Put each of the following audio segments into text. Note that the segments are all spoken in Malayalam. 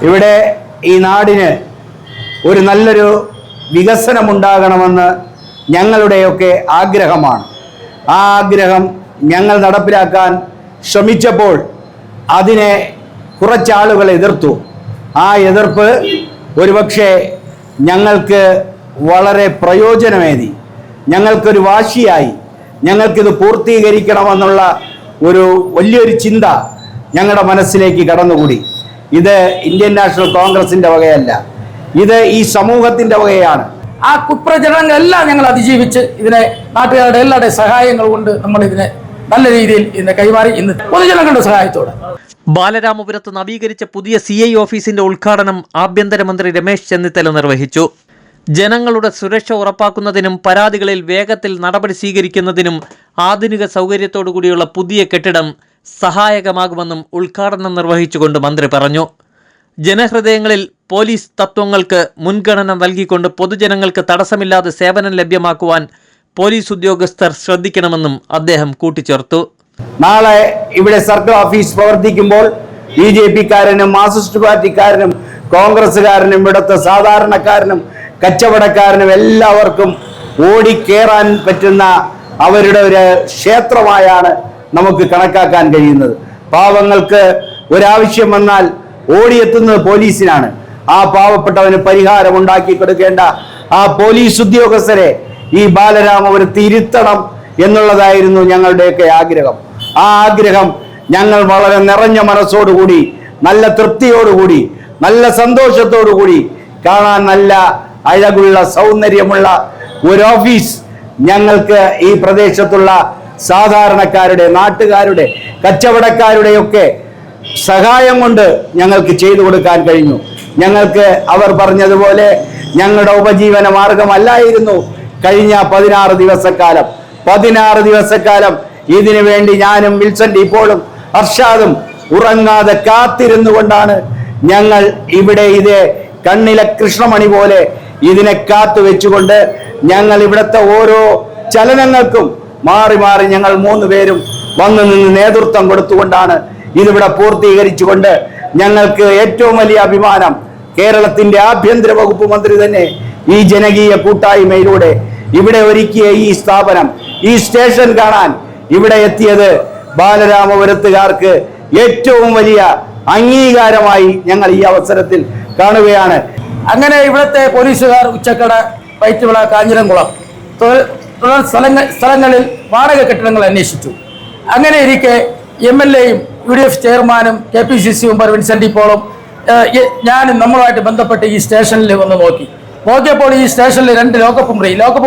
ഇവിടെ ഈ നാടിന് ഒരു നല്ലൊരു വികസനമുണ്ടാകണമെന്ന് ഞങ്ങളുടെയൊക്കെ ആഗ്രഹമാണ്. ആ ആഗ്രഹം ഞങ്ങൾ നടപ്പിലാക്കാൻ ശ്രമിച്ചപ്പോൾ അതിനെ കുറച്ചാളുകൾ എതിർത്തു. ആ എതിർപ്പ് ഒരുപക്ഷെ ഞങ്ങൾക്ക് വളരെ പ്രയോജനമേകി, ഞങ്ങൾക്കൊരു വാശിയായി, ഞങ്ങൾക്കിത് പൂർത്തീകരിക്കണമെന്നുള്ള ഒരു വലിയൊരു ചിന്ത ഞങ്ങളുടെ മനസ്സിലേക്ക് കടന്നുകൂടി. ഇത് ഇന്ത്യൻ നാഷണൽ കോൺഗ്രസിൻ്റെ വകയല്ല, ഇത് ഈ സമൂഹത്തിൻ്റെ വകയാണ്. ആ കുപ്രചരണങ്ങളെല്ലാം ഞങ്ങൾ അതിജീവിച്ച് ഇതിനെ നാട്ടുകാരുടെ എല്ലാവരുടെ സഹായങ്ങൾ കൊണ്ട് നമ്മൾ ഇതിനെ നല്ല രീതിയിൽ ഇതിനെ കൈമാറി ഇന്ന് പൊതുജനങ്ങളുടെ സഹായത്തോടെ. ബാലരാമപുരത്ത് നവീകരിച്ച പുതിയ CI ഓഫീസിന്റെ ഉദ്ഘാടനം ആഭ്യന്തരമന്ത്രി രമേശ് ചെന്നിത്തല നിർവഹിച്ചു. ജനങ്ങളുടെ സുരക്ഷ ഉറപ്പാക്കുന്നതിനും പരാതികളിൽ വേഗത്തിൽ നടപടി സ്വീകരിക്കുന്നതിനും ആധുനിക സൗകര്യത്തോടുകൂടിയുള്ള പുതിയ കെട്ടിടം സഹായകമാകുമെന്നും ഉദ്ഘാടനം നിർവഹിച്ചുകൊണ്ട് മന്ത്രി പറഞ്ഞു. ജനഹൃദയങ്ങളിൽ പോലീസ് തത്വങ്ങൾക്ക് മുൻഗണന നൽകിക്കൊണ്ട് പൊതുജനങ്ങൾക്ക് തടസ്സമില്ലാതെ സേവനം ലഭ്യമാക്കുവാൻ പോലീസ് ഉദ്യോഗസ്ഥർ ശ്രദ്ധിക്കണമെന്നും അദ്ദേഹം കൂട്ടിച്ചേർത്തു. നാളെ ഇവിടെ സർക്കിൾ ഓഫീസ് പ്രവർത്തിക്കുമ്പോൾ BJP-കാരനും മാർക്സിസ്റ്റ് പാർട്ടിക്കാരനും കോൺഗ്രസ്സുകാരനും ഇവിടുത്തെ സാധാരണക്കാരനും കച്ചവടക്കാരനും എല്ലാവർക്കും ഓടിക്കേറാൻ പറ്റുന്ന അവരുടെ ഒരു ക്ഷേത്രമായാണ് നമുക്ക് കണക്കാക്കാൻ കഴിയുന്നത്. പാവങ്ങൾക്ക് ഒരാവശ്യം വന്നാൽ ഓടിയെത്തുന്നത് പോലീസിനാണ്. ആ പാവപ്പെട്ടവന് പരിഹാരം ഉണ്ടാക്കി കൊടുക്കേണ്ട ആ പോലീസ് ഉദ്യോഗസ്ഥരെ ഈ ബാലരാമപുരത്ത് ഇരുത്തണം എന്നുള്ളതായിരുന്നു ഞങ്ങളുടെയൊക്കെ ആഗ്രഹം. ആ ആഗ്രഹം ഞങ്ങൾ വളരെ നിറഞ്ഞ മനസ്സോടുകൂടി, നല്ല തൃപ്തിയോടുകൂടി, നല്ല സന്തോഷത്തോടുകൂടി, കാണാൻ നല്ല അഴകുള്ള സൗന്ദര്യമുള്ള ഒരു ഓഫീസ് ഞങ്ങൾക്ക് ഈ പ്രദേശത്തുള്ള സാധാരണക്കാരുടെ, നാട്ടുകാരുടെ, കച്ചവടക്കാരുടെയൊക്കെ സഹായം കൊണ്ട് ഞങ്ങൾക്ക് ചെയ്തു കൊടുക്കാൻ കഴിഞ്ഞു. ഞങ്ങൾക്ക് അവർ പറഞ്ഞതുപോലെ ഞങ്ങളുടെ ഉപജീവന മാർഗമല്ലായിരുന്നു കഴിഞ്ഞ 16 ദിവസക്കാലം. 16 ദിവസക്കാലം ഇതിനു വേണ്ടി ഞാനും വിൽസൺ ഇപ്പോഴും അർഷാദും ഉറങ്ങാതെ കാത്തിരുന്നു കൊണ്ടാണ് ഞങ്ങൾ ഇവിടെ ഇത് കണ്ണിലെ കൃഷ്ണമണി പോലെ ഇതിനെ കാത്തു വെച്ചുകൊണ്ട് ഞങ്ങൾ ഇവിടുത്തെ ഓരോ ചലനങ്ങൾക്കും മാറി മാറി ഞങ്ങൾ 3 പേരും വന്നു നിന്ന് നേതൃത്വം കൊടുത്തുകൊണ്ടാണ് ഇതിവിടെ പൂർത്തീകരിച്ചുകൊണ്ട് ഞങ്ങൾക്ക് ഏറ്റവും വലിയ അഭിമാനം കേരളത്തിന്റെ ആഭ്യന്തര വകുപ്പ് മന്ത്രി തന്നെ ഈ ജനകീയ കൂട്ടായ്മയിലൂടെ ഇവിടെ ഒരുക്കിയ ഈ സ്ഥാപനം, ഈ സ്റ്റേഷൻ കാണാൻ ഇവിടെ എത്തിയത് ബാലരാമപുരത്തുകാർക്ക് ഏറ്റവും വലിയ അംഗീകാരമായി ഞങ്ങൾ ഈ അവസരത്തിൽ കാണുകയാണ്. അങ്ങനെ ഇവിടുത്തെ പോലീസുകാർ ഉച്ചക്കട, വൈറ്റുവിള, കാഞ്ഞിരംകുളം തുടർ സ്ഥലങ്ങളിൽ വാടക കെട്ടിടങ്ങൾ അന്വേഷിച്ചു. അങ്ങനെ ഇരിക്കെ MLA-യും UDF ചെയർമാനും KPCC മെമ്പർ വിൻസെന്റ് പോളും ഞാനും നമ്മളുമായിട്ട് ബന്ധപ്പെട്ട് ഈ സ്റ്റേഷനിൽ വന്ന് നോക്കിയപ്പോൾ ഈ സ്റ്റേഷനിൽ 2 ലോക്കപ്പ്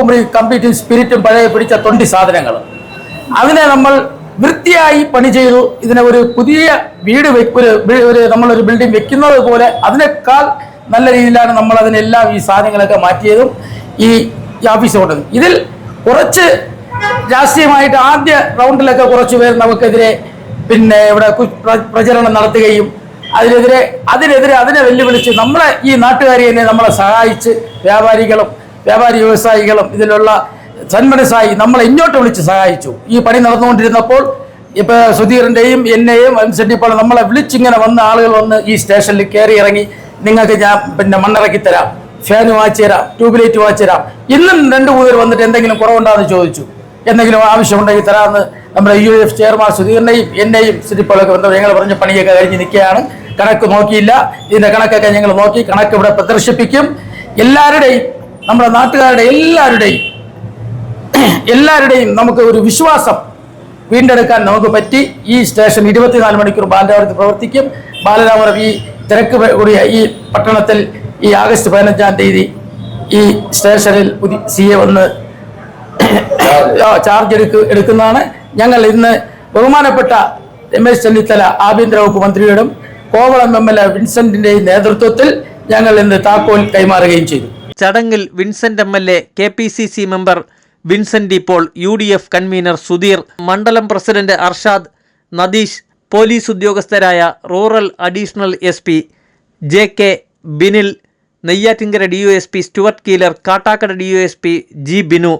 മുറി കംപ്ലീറ്റും സ്പിരിറ്റും പഴയ പിടിച്ച 20 സാധനങ്ങൾ. അതിനെ നമ്മൾ വൃത്തിയായി പണി ചെയ്തു. ഇതിനെ ഒരു പുതിയ വീട് നമ്മളൊരു ബിൽഡിംഗ് വെക്കുന്നത് പോലെ അതിനേക്കാൾ നല്ല രീതിയിലാണ് നമ്മൾ അതിനെല്ലാം ഈ സാധനങ്ങളൊക്കെ മാറ്റിയതും ഈ ഓഫീസ് കൊണ്ടത്. ഇതിൽ കുറച്ച് രാഷ്ട്രീയമായിട്ട് ആദ്യ റൗണ്ടിലൊക്കെ കുറച്ച് പേർ നമുക്കെതിരെ ഇവിടെ പ്രചരണം നടത്തുകയും അതിനെ വെല്ലുവിളിച്ച് നമ്മളെ ഈ നാട്ടുകാരെ തന്നെ നമ്മളെ സഹായിച്ച് വ്യാപാരി വ്യവസായികളും ഇതിലുള്ള സന്മനസ്സായി നമ്മളെ ഇങ്ങോട്ട് വിളിച്ച് സഹായിച്ചു. ഈ പണി നടന്നുകൊണ്ടിരുന്നപ്പോൾ ഇപ്പൊ സുധീറിന്റെയും എന്നെയും അനുസരിച്ചപ്പോൾ നമ്മളെ വിളിച്ചിങ്ങനെ വന്ന ആളുകൾ വന്ന് ഈ സ്റ്റേഷനിൽ കയറി ഇറങ്ങി നിങ്ങൾക്ക് ഞാൻ മണ്ണിറക്കി തരാം, ഫാന് വാങ്ങിച്ചു തരാം, ട്യൂബ്ലൈറ്റ് വാങ്ങിച്ചു തരാം. ഇന്നും 2 പേർ വന്നിട്ട് എന്തെങ്കിലും കുറവുണ്ടാന്ന് ചോദിച്ചു. എന്തെങ്കിലും ആവശ്യമുണ്ടെങ്കിൽ തരാമെന്ന് നമ്മുടെ UDF ചെയർമാൻ സുധീറിനെയും എന്നെയും സിറ്റിപ്പോളൊക്കെ ബന്ധം ഞങ്ങൾ പറഞ്ഞ പണിയൊക്കെ കഴിഞ്ഞ് നിൽക്കുകയാണ്. കണക്ക് നോക്കിയില്ല. ഇതിന്റെ കണക്കൊക്കെ ഞങ്ങൾ നോക്കി കണക്ക് ഇവിടെ പ്രദർശിപ്പിക്കും. എല്ലാവരുടെയും, നമ്മുടെ നാട്ടുകാരുടെ എല്ലാവരുടെയും നമുക്ക് ഒരു വിശ്വാസം വീണ്ടെടുക്കാൻ നമുക്ക് പറ്റി. ഈ സ്റ്റേഷൻ 24 മണിക്കൂർ ബാലരാമപുരത്ത് പ്രവർത്തിക്കും. ബാലരാമപുരം ഈ തിരക്ക് കൂടിയ ഈ പട്ടണത്തിൽ ഈ ആഗസ്റ്റ് 15-ാം തീയതി ഈ സ്റ്റേഷനിൽ പുതിയ CA വന്ന് ചാർജ് എടുക്കുന്നതാണ്. ഞങ്ങൾ ഇന്ന് ബഹുമാനപ്പെട്ട രമേശ് ചെന്നിത്തല ആഭ്യന്തര വകുപ്പ് മന്ത്രിയോടും കോവളം MLA വിൻസെന്റിന്റെയും നേതൃത്വത്തിൽ ഞങ്ങൾ ഇന്ന് താക്കോൽ കൈമാറുകയും ചെയ്തു. ചടങ്ങിൽ Vincent MLA, KPCC member Vincent ഇപ്പോൾ, UDF കൺവീനർ സുധീർ, മണ്ഡലം പ്രസിഡന്റ് അർഷാദ്, നദീഷ്, പോലീസ് ഉദ്യോഗസ്ഥരായ rural additional SP JK Binil, Neyyattinkara DOSP Stuart Keeler, Kattakada DOSP G Binu,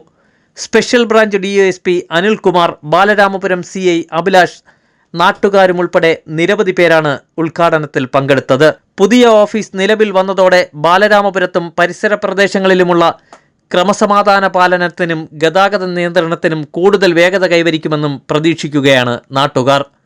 special branch DOSP Anilkumar, Balaramapuram CI Abhilash, നാട്ടുകാരും ഉൾപ്പെടെ നിരവധി പേരാണ് ഉദ്ഘാടനത്തിൽ പങ്കെടുത്തത്. പുതിയ ഓഫീസ് നിലവിൽ വന്നതോടെ ബാലരാമപുരത്തും പരിസര പ്രദേശങ്ങളിലുമുള്ള ക്രമസമാധാന പാലനത്തിനും ഗതാഗത നിയന്ത്രണത്തിനും കൂടുതൽ വേഗത കൈവരിക്കുമെന്നും പ്രതീക്ഷിക്കുകയാണ് നാട്ടുകാർ.